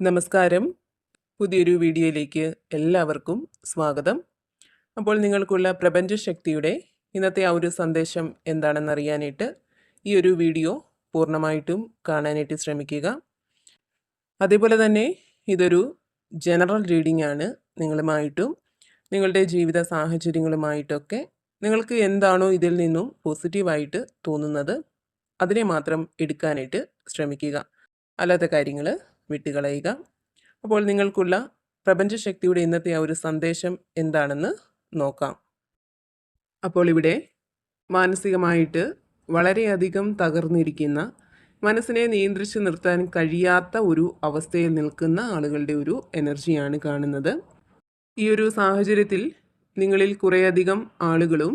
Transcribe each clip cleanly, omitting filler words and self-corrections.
നമസ്കാരം. പുതിയൊരു വീഡിയോയിലേക്ക് എല്ലാവർക്കും സ്വാഗതം. അപ്പോൾ നിങ്ങൾക്കുള്ള പ്രപഞ്ചശക്തിയുടെ ഇന്നത്തെ ആ ഒരു സന്ദേശം എന്താണെന്നറിയാനായിട്ട് ഈ ഒരു വീഡിയോ പൂർണ്ണമായിട്ടും കാണാനായിട്ട് ശ്രമിക്കുക. അതേപോലെ തന്നെ ഇതൊരു ജനറൽ റീഡിംഗ് ആണ്. നിങ്ങളുമായിട്ടും നിങ്ങളുടെ ജീവിത സാഹചര്യങ്ങളുമായിട്ടൊക്കെ നിങ്ങൾക്ക് എന്താണോ ഇതിൽ നിന്നും പോസിറ്റീവായിട്ട് തോന്നുന്നത് അതിനെ മാത്രം എടുക്കാനായിട്ട് ശ്രമിക്കുക. അല്ലാത്ത കാര്യങ്ങൾ വിട്ടുകളയുക. അപ്പോൾ നിങ്ങൾക്കുള്ള പ്രപഞ്ചശക്തിയുടെ ഇന്നത്തെ ആ ഒരു സന്ദേശം എന്താണെന്ന് നോക്കാം. അപ്പോൾ ഇവിടെ മാനസികമായിട്ട് വളരെയധികം തകർന്നിരിക്കുന്ന, മനസ്സിനെ നിയന്ത്രിച്ച് നിർത്താൻ കഴിയാത്ത ഒരു അവസ്ഥയിൽ നിൽക്കുന്ന ആളുകളുടെ ഒരു എനർജിയാണ് കാണുന്നത്. ഈ ഒരു സാഹചര്യത്തിൽ നിങ്ങളിൽ കുറേയധികം ആളുകളും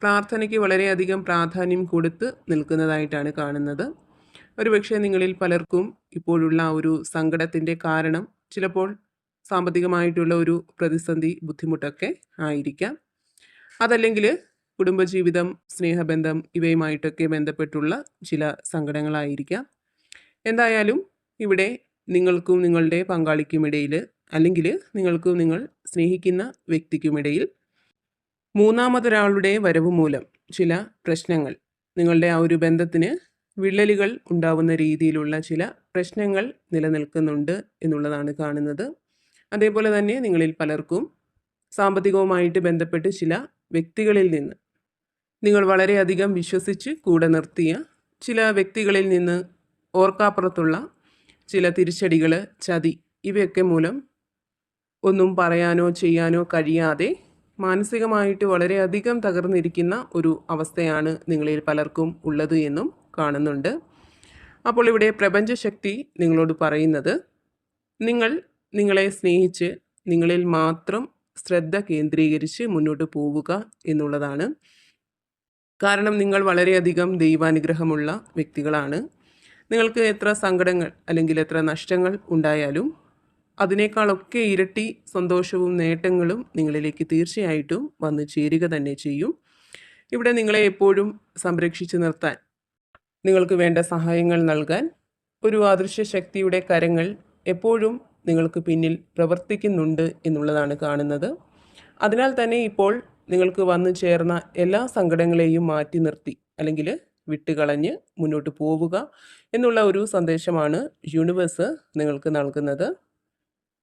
പ്രാർത്ഥനയ്ക്ക് വളരെയധികം പ്രാധാന്യം കൊടുത്ത് നിൽക്കുന്നതായിട്ടാണ് കാണുന്നത്. ഒരുപക്ഷെ നിങ്ങളിൽ പലർക്കും ഇപ്പോഴുള്ള ഒരു സങ്കടത്തിൻ്റെ കാരണം ചിലപ്പോൾ സാമ്പത്തികമായിട്ടുള്ള ഒരു പ്രതിസന്ധി, ബുദ്ധിമുട്ടൊക്കെ ആയിരിക്കാം. അതല്ലെങ്കിൽ കുടുംബജീവിതം, സ്നേഹബന്ധം ഇവയുമായിട്ടൊക്കെ ബന്ധപ്പെട്ടുള്ള ചില സങ്കടങ്ങളായിരിക്കാം. എന്തായാലും ഇവിടെ നിങ്ങൾക്കും നിങ്ങളുടെ പങ്കാളിക്കുമിടയിൽ, അല്ലെങ്കിൽ നിങ്ങൾക്കും നിങ്ങൾ സ്നേഹിക്കുന്ന വ്യക്തിക്കുമിടയിൽ മൂന്നാമതൊരാളുടെ വരവ് മൂലം ചില പ്രശ്നങ്ങൾ, നിങ്ങളുടെ ആ ഒരു ബന്ധത്തിന് വിള്ളലുകൾ ഉണ്ടാവുന്ന രീതിയിലുള്ള ചില പ്രശ്നങ്ങൾ നിലനിൽക്കുന്നുണ്ട് എന്നുള്ളതാണ് കാണുന്നത്. അതേപോലെ തന്നെ നിങ്ങളിൽ പലർക്കും സാമ്പത്തികവുമായിട്ട് ബന്ധപ്പെട്ട് ചില വ്യക്തികളിൽ നിന്ന്, നിങ്ങൾ വളരെയധികം വിശ്വസിച്ച് കൂടെ നിർത്തിയ ചില വ്യക്തികളിൽ നിന്ന് ഓർക്കാപ്പുറത്തുള്ള ചില തിരിച്ചടികൾ, ചതി ഇവയൊക്കെ മൂലം ഒന്നും പറയാനോ ചെയ്യാനോ കഴിയാതെ മാനസികമായിട്ട് വളരെയധികം തകർന്നിരിക്കുന്ന ഒരു അവസ്ഥയാണ് നിങ്ങളിൽ പലർക്കും ഉള്ളത് എന്നും കാണുന്നുണ്ട്. അപ്പോൾ ഇവിടെ പ്രപഞ്ചശക്തി നിങ്ങളോട് പറയുന്നത്, നിങ്ങൾ നിങ്ങളെ സ്നേഹിച്ച് നിങ്ങളിൽ മാത്രം ശ്രദ്ധ കേന്ദ്രീകരിച്ച് മുന്നോട്ട് പോവുക എന്നുള്ളതാണ്. കാരണം നിങ്ങൾ വളരെയധികം ദൈവാനുഗ്രഹമുള്ള വ്യക്തികളാണ്. നിങ്ങൾക്ക് എത്ര സങ്കടങ്ങൾ അല്ലെങ്കിൽ എത്ര നഷ്ടങ്ങൾ ഉണ്ടായാലും അതിനേക്കാളൊക്കെ ഇരട്ടി സന്തോഷവും നേട്ടങ്ങളും നിങ്ങളിലേക്ക് തീർച്ചയായിട്ടും വന്നു ചേരുക തന്നെ ചെയ്യും. ഇവിടെ നിങ്ങളെ എപ്പോഴും സംരക്ഷിച്ചു നിർത്താൻ, നിങ്ങൾക്ക് വേണ്ട സഹായങ്ങൾ നൽകാൻ ഒരു അദൃശ്യ ശക്തിയുടെ കരങ്ങൾ എപ്പോഴും നിങ്ങൾക്ക് പിന്നിൽ പ്രവർത്തിക്കുന്നുണ്ട് എന്നുള്ളതാണ് കാണുന്നത്. അതിനാൽ തന്നെ ഇപ്പോൾ നിങ്ങൾക്ക് വന്നു ചേർന്ന എല്ലാ സങ്കടങ്ങളെയും മാറ്റി നിർത്തി, അല്ലെങ്കിൽ വിട്ടുകളഞ്ഞ് മുന്നോട്ട് പോവുക എന്നുള്ള ഒരു സന്ദേശമാണ് യൂണിവേഴ്സ് നിങ്ങൾക്ക് നൽകുന്നത്.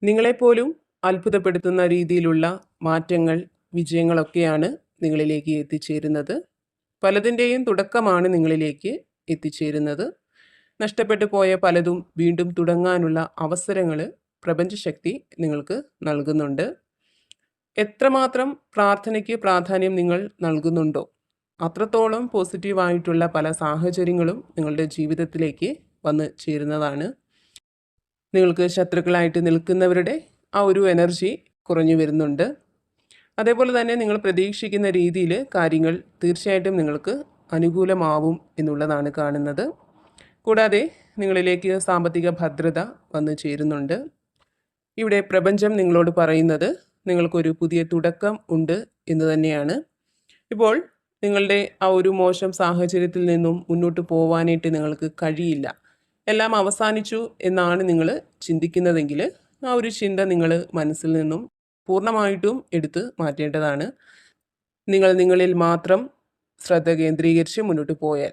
നിങ്ങളെപ്പോലും അത്ഭുതപ്പെടുത്തുന്ന രീതിയിലുള്ള മാറ്റങ്ങൾ, വിജയങ്ങളൊക്കെയാണ് നിങ്ങളിലേക്ക് എത്തിച്ചേരുന്നത്. പലതിൻ്റെയും തുടക്കമാണ് നിങ്ങളിലേക്ക് എത്തിച്ചേരുന്നത്. നഷ്ടപ്പെട്ടു പോയ പലതും വീണ്ടും തുടങ്ങാനുള്ള അവസരങ്ങൾ പ്രപഞ്ചശക്തി നിങ്ങൾക്ക് നൽകുന്നുണ്ട്. എത്രമാത്രം പ്രാർത്ഥനയ്ക്ക് പ്രാധാന്യം നിങ്ങൾ നൽകുന്നുണ്ടോ അത്രത്തോളം പോസിറ്റീവായിട്ടുള്ള പല സാഹചര്യങ്ങളും നിങ്ങളുടെ ജീവിതത്തിലേക്ക് വന്ന് ചേരുന്നതാണ്. നിങ്ങൾക്ക് ശത്രുക്കളായിട്ട് നിൽക്കുന്നവരുടെ ആ ഒരു എനർജി കുറഞ്ഞു വരുന്നുണ്ട്. അതേപോലെ തന്നെ നിങ്ങൾ പ്രതീക്ഷിക്കുന്ന രീതിയിൽ കാര്യങ്ങൾ തീർച്ചയായിട്ടും നിങ്ങൾക്ക് അനുകൂലമാവും എന്നുള്ളതാണ് കാണുന്നത്. കൂടാതെ നിങ്ങളിലേക്ക് സാമ്പത്തിക ഭദ്രത വന്നു ചേരുന്നുണ്ട്. ഇവിടെ പ്രപഞ്ചം നിങ്ങളോട് പറയുന്നത് നിങ്ങൾക്കൊരു പുതിയ തുടക്കം ഉണ്ട് എന്ന് തന്നെയാണ്. ഇപ്പോൾ നിങ്ങളുടെ ആ ഒരു മോശം സാഹചര്യത്തിൽ നിന്നും മുന്നോട്ട് പോവാനായിട്ട് നിങ്ങൾക്ക് കഴിയില്ല, എല്ലാം അവസാനിച്ചു എന്നാണ് നിങ്ങൾ ചിന്തിക്കുന്നതെങ്കിൽ ആ ഒരു ചിന്ത നിങ്ങൾ മനസ്സിൽ നിന്നും പൂർണ്ണമായിട്ടും എടുത്ത് മാറ്റേണ്ടതാണ്. നിങ്ങൾ നിങ്ങളിൽ മാത്രം ശ്രദ്ധ കേന്ദ്രീകരിച്ച് മുന്നോട്ട് പോയാൽ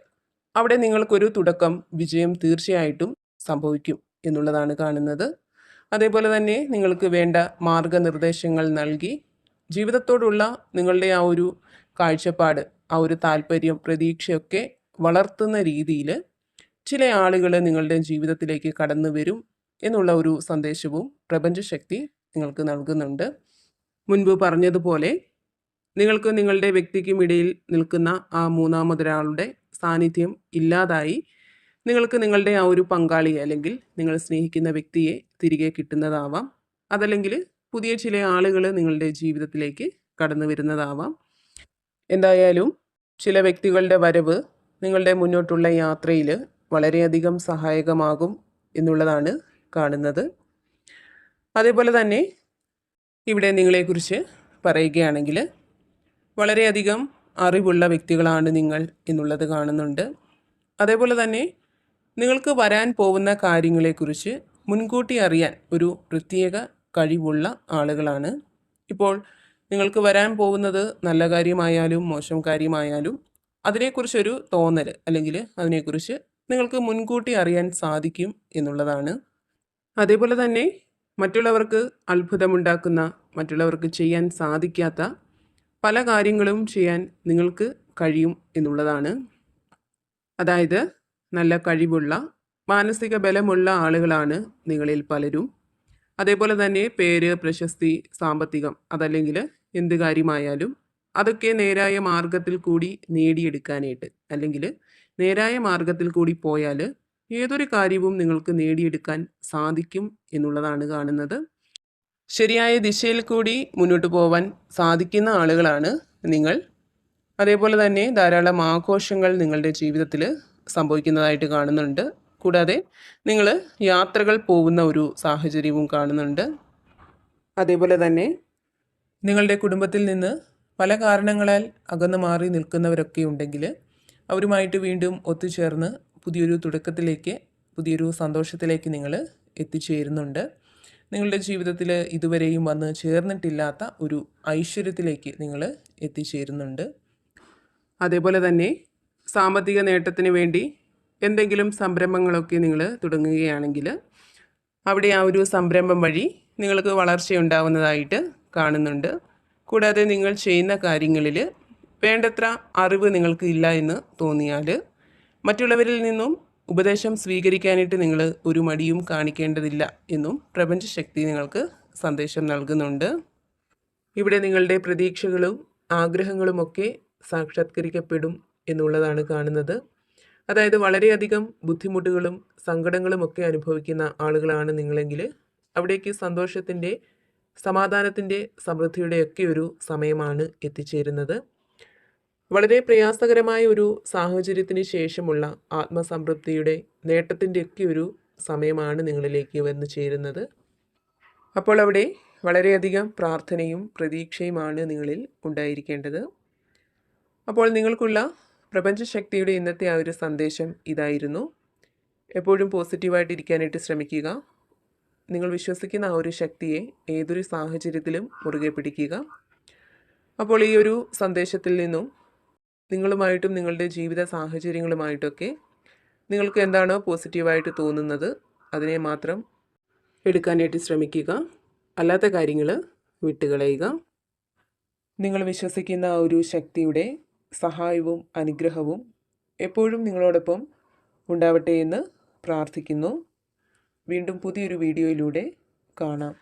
അവിടെ നിങ്ങൾക്കൊരു തുടക്കം, വിജയം തീർച്ചയായിട്ടും സംഭവിക്കും എന്നുള്ളതാണ് കാണുന്നത്. അതേപോലെ തന്നെ നിങ്ങൾക്ക് വേണ്ട മാർഗനിർദ്ദേശങ്ങൾ നൽകി ജീവിതത്തോടുള്ള നിങ്ങളുടെ ആ ഒരു കാഴ്ചപ്പാട്, ആ ഒരു താല്പര്യം, പ്രതീക്ഷയൊക്കെ വളർത്തുന്ന രീതിയിൽ ചില ആളുകൾ നിങ്ങളുടെ ജീവിതത്തിലേക്ക് കടന്നു വരും എന്നുള്ള ഒരു സന്ദേശവും പ്രപഞ്ചശക്തി നിങ്ങൾക്ക് നൽകുന്നുണ്ട്. മുൻപ് പറഞ്ഞതുപോലെ നിങ്ങൾക്ക് നിങ്ങളുടെ വ്യക്തിക്കും ഇടയിൽ നിൽക്കുന്ന ആ മൂന്നാമതൊരാളുടെ സാന്നിധ്യം ഇല്ലാതായി നിങ്ങൾക്ക് നിങ്ങളുടെ ആ ഒരു പങ്കാളിയെ, അല്ലെങ്കിൽ നിങ്ങൾ സ്നേഹിക്കുന്ന വ്യക്തിയെ തിരികെ കിട്ടുന്നതാവാം. അതല്ലെങ്കിൽ പുതിയ ചില ആളുകൾ നിങ്ങളുടെ ജീവിതത്തിലേക്ക് കടന്നു വരുന്നതാവാം. എന്തായാലും ചില വ്യക്തികളുടെ വരവ് നിങ്ങളുടെ മുന്നോട്ടുള്ള യാത്രയിൽ വളരെയധികം സഹായകമാകും എന്നുള്ളതാണ് കാണുന്നത്. അതേപോലെ തന്നെ ഇവിടെ നിങ്ങളെക്കുറിച്ച് പറയുകയാണെങ്കിൽ വളരെയധികം അറിവുള്ള വ്യക്തികളാണ് നിങ്ങൾ എന്നുള്ളത് കാണുന്നുണ്ട്. അതേപോലെ തന്നെ നിങ്ങൾക്ക് വരാൻ പോകുന്ന കാര്യങ്ങളെക്കുറിച്ച് മുൻകൂട്ടി അറിയാൻ ഒരു പ്രത്യേക കഴിവുള്ള ആളുകളാണ്. ഇപ്പോൾ നിങ്ങൾക്ക് വരാൻ പോകുന്നത് നല്ല കാര്യമായാലും മോശം കാര്യമായാലും അതിനെക്കുറിച്ചൊരു തോന്നൽ അല്ലെങ്കിൽ അതിനെക്കുറിച്ച് നിങ്ങൾക്ക് മുൻകൂട്ടി അറിയാൻ സാധിക്കും എന്നുള്ളതാണ്. അതേപോലെ തന്നെ മറ്റുള്ളവർക്ക് അത്ഭുതമുണ്ടാക്കുന്ന, മറ്റുള്ളവർക്ക് ചെയ്യാൻ സാധിക്കാത്ത പല കാര്യങ്ങളും ചെയ്യാൻ നിങ്ങൾക്ക് കഴിയും എന്നുള്ളതാണ്. അതായത് നല്ല കഴിവുള്ള, മാനസിക ബലമുള്ള ആളുകളാണ് നിങ്ങളിൽ പലരും. അതേപോലെ തന്നെ പേര്, പ്രശസ്തി, സാമ്പത്തികം അതല്ലെങ്കിൽ എന്ത് കാര്യമായാലും അതൊക്കെ നേരായ മാർഗത്തിൽ കൂടി നേടിയെടുക്കാനായിട്ട് അല്ലെങ്കിൽ നേരായ മാർഗത്തിൽ കൂടി പോയാൽ ഏതൊരു കാര്യവും നിങ്ങൾക്ക് നേടിയെടുക്കാൻ സാധിക്കും എന്നുള്ളതാണ് കാണുന്നത്. ശരിയായ ദിശയിൽ കൂടി മുന്നോട്ട് പോവാൻ സാധിക്കുന്ന ആളുകളാണ് നിങ്ങൾ. അതേപോലെ തന്നെ ധാരാളം ആഘോഷങ്ങൾ നിങ്ങളുടെ ജീവിതത്തിൽ സംഭവിക്കുന്നതായിട്ട് കാണുന്നുണ്ട്. കൂടാതെ നിങ്ങൾ യാത്രകൾ പോകുന്ന ഒരു സാഹചര്യവും കാണുന്നുണ്ട്. അതേപോലെ തന്നെ നിങ്ങളുടെ കുടുംബത്തിൽ നിന്ന് പല കാരണങ്ങളാൽ അകന്നു മാറി നിൽക്കുന്നവരൊക്കെ ഉണ്ടെങ്കിൽ അവരുമായിട്ട് വീണ്ടും ഒത്തുചേർന്ന് പുതിയൊരു തുടക്കത്തിലേക്ക്, പുതിയൊരു സന്തോഷത്തിലേക്ക് നിങ്ങൾ എത്തിച്ചേരുന്നുണ്ട്. നിങ്ങളുടെ ജീവിതത്തിൽ ഇതുവരെയും വന്ന് ചേർന്നിട്ടില്ലാത്ത ഒരു ഐശ്വര്യത്തിലേക്ക് നിങ്ങൾ എത്തിച്ചേരുന്നുണ്ട്. അതേപോലെ തന്നെ സാമ്പത്തിക നേട്ടത്തിന് വേണ്ടി എന്തെങ്കിലും സംരംഭങ്ങളൊക്കെ നിങ്ങൾ തുടങ്ങുകയാണെങ്കിൽ അവിടെ ആ ഒരു സംരംഭം വഴി നിങ്ങൾക്ക് വളർച്ചയുണ്ടാവുന്നതായിട്ട് കാണുന്നുണ്ട്. കൂടാതെ നിങ്ങൾ ചെയ്യുന്ന കാര്യങ്ങളിൽ വേണ്ടത്ര അറിവ് നിങ്ങൾക്ക് ഇല്ല എന്ന് തോന്നിയാൽ മറ്റുള്ളവരിൽ നിന്നും ഉപദേശം സ്വീകരിക്കാനായിട്ട് നിങ്ങൾ ഒരു മടിയും കാണിക്കേണ്ടതില്ല എന്നും പ്രപഞ്ചശക്തി നിങ്ങൾക്ക് സന്ദേശം നൽകുന്നുണ്ട്. ഇവിടെ നിങ്ങളുടെ പ്രതീക്ഷകളും ആഗ്രഹങ്ങളുമൊക്കെ സാക്ഷാത്കരിക്കപ്പെടും എന്നുള്ളതാണ് കാണുന്നത്. അതായത് വളരെയധികം ബുദ്ധിമുട്ടുകളും സങ്കടങ്ങളുമൊക്കെ അനുഭവിക്കുന്ന ആളുകളാണ് നിങ്ങളെങ്കിൽ അവിടേക്ക് സന്തോഷത്തിൻ്റെ, സമാധാനത്തിൻ്റെ, സമൃദ്ധിയുടെയൊക്കെ ഒരു സമയമാണ് എത്തിച്ചേരുന്നത്. വളരെ പ്രയാസകരമായ ഒരു സാഹചര്യത്തിന് ശേഷമുള്ള ആത്മസംതൃപ്തിയുടെ, നേട്ടത്തിൻ്റെയൊക്കെ ഒരു സമയമാണ് നിങ്ങളിലേക്ക് വന്നു ചേരുന്നത്. അപ്പോൾ അവിടെ വളരെയധികം പ്രാർത്ഥനയും പ്രതീക്ഷയുമാണ് നിങ്ങളിൽ ഉണ്ടായിരിക്കേണ്ടത്. അപ്പോൾ നിങ്ങൾക്കുള്ള പ്രപഞ്ചശക്തിയുടെ ഇന്നത്തെ ആ ഒരു സന്ദേശം ഇതായിരുന്നു. എപ്പോഴും പോസിറ്റീവായിട്ടിരിക്കാനായിട്ട് ശ്രമിക്കുക. നിങ്ങൾ വിശ്വസിക്കുന്ന ആ ഒരു ശക്തിയെ ഏതൊരു സാഹചര്യത്തിലും മുറുകെ പിടിക്കുക. അപ്പോൾ ഈ ഒരു സന്ദേശത്തിൽ നിന്നും നിങ്ങളുമായിട്ടും നിങ്ങളുടെ ജീവിത സാഹചര്യങ്ങളുമായിട്ടൊക്കെ നിങ്ങൾക്ക് എന്താണോ പോസിറ്റീവായിട്ട് തോന്നുന്നത് അതിനെ മാത്രം എടുക്കാനായിട്ട് ശ്രമിക്കുക. അല്ലാത്ത കാര്യങ്ങൾ വിട്ടുകളയുക. നിങ്ങൾ വിശ്വസിക്കുന്ന ആ ഒരു ശക്തിയുടെ സഹായവും അനുഗ്രഹവും എപ്പോഴും നിങ്ങളോടൊപ്പം ഉണ്ടാവട്ടെ എന്ന് പ്രാർത്ഥിക്കുന്നു. വീണ്ടും പുതിയൊരു വീഡിയോയിലൂടെ കാണാം.